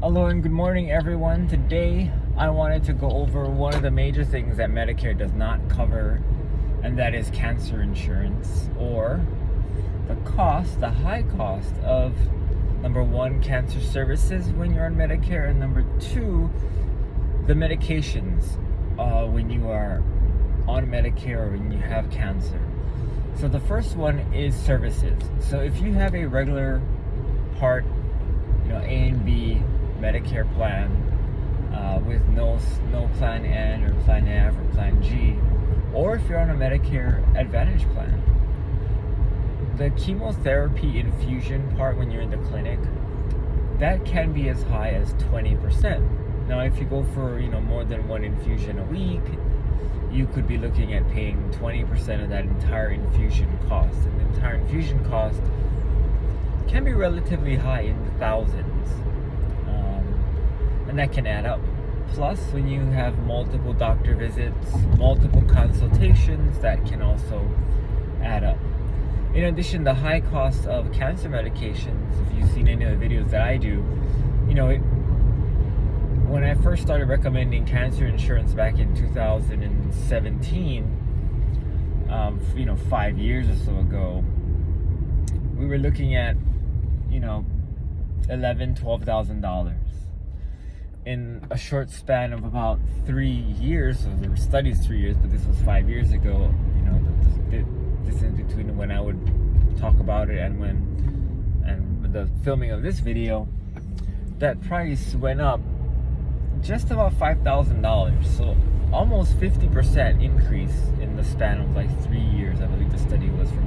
Hello and good morning, everyone. Today I wanted to go over one of the major things that Medicare does not cover, and that is cancer insurance, or the high cost of, number one, cancer services when you're on Medicare, and number two, the medications when you are on Medicare or when you have cancer. So the first one is services. So if you have a regular part, A and B Medicare plan with no plan N or plan F or plan G, or if you're on a Medicare Advantage plan, the chemotherapy infusion part when you're in the clinic, that can be as high as 20%. Now, if you go for more than one infusion a week, you could be looking at paying 20% of that entire infusion cost, and the entire infusion cost can be relatively high, in the thousands. And that can add up. Plus, when you have multiple doctor visits, multiple consultations, that can also add up. In addition, the high cost of cancer medications, if you've seen any of the videos that I do, when I first started recommending cancer insurance back in 2017, 5 years or so ago, we were looking at, $11,000-$12,000. In a short span of about 3 years, so there were studies 3 years, but this was 5 years ago, this in between when I would talk about it and the filming of this video, that price went up just about $5,000. So almost 50% increase in the span of 3 years. I believe the study was from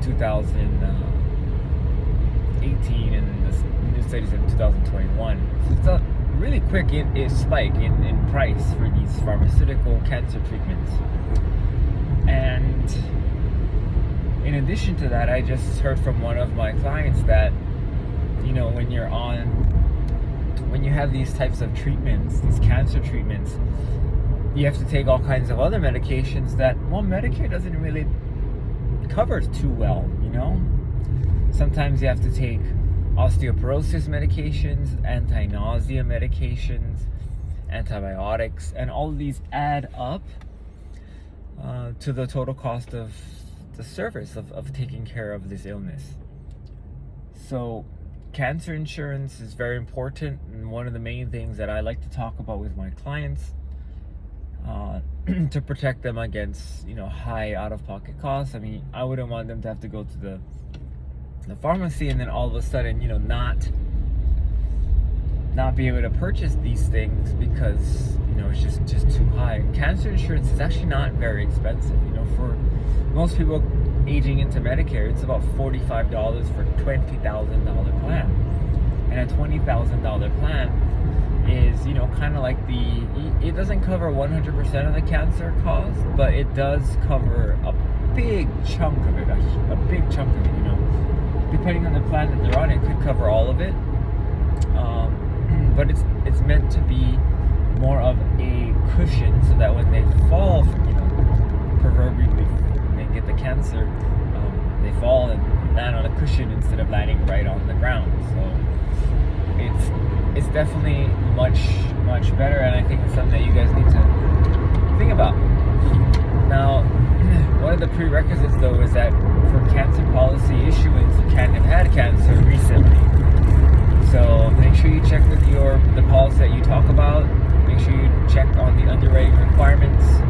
2018 and the new studies in 2021. So it's a really quick spike in price for these pharmaceutical cancer treatments. And in addition to that, I just heard from one of my clients that when you have these types of treatments, these cancer treatments, you have to take all kinds of other medications that, Medicare doesn't really cover too well. Sometimes you have to take osteoporosis medications, anti-nausea medications, antibiotics, and all of these add up to the total cost of the service of taking care of this illness. So cancer insurance is very important, and one of the main things that I like to talk about with my clients to protect them against high out-of-pocket costs. I mean, I wouldn't want them to have to go to the pharmacy and then all of a sudden not be able to purchase these things because it's just too high. And cancer insurance is actually not very expensive. For most people aging into Medicare, it's about $45 for a $20,000 plan, and a $20,000 plan is kind of like it doesn't cover 100% of the cancer cost, but it does cover a big chunk of it. A big chunk of it. Depending on the plan that they're on, it could cover all of it. But it's meant to be more of a cushion, so that when they fall, proverbially, when they get the cancer, they fall and land on a cushion instead of landing right on the ground. So it's definitely much better, and I think it's something that you guys need to think about. Now, one of the prerequisites, though, is that for cancer policy issuance, you can't have had cancer recently. So make sure you check with the policy that you talk about. Make sure you check on the underwriting requirements.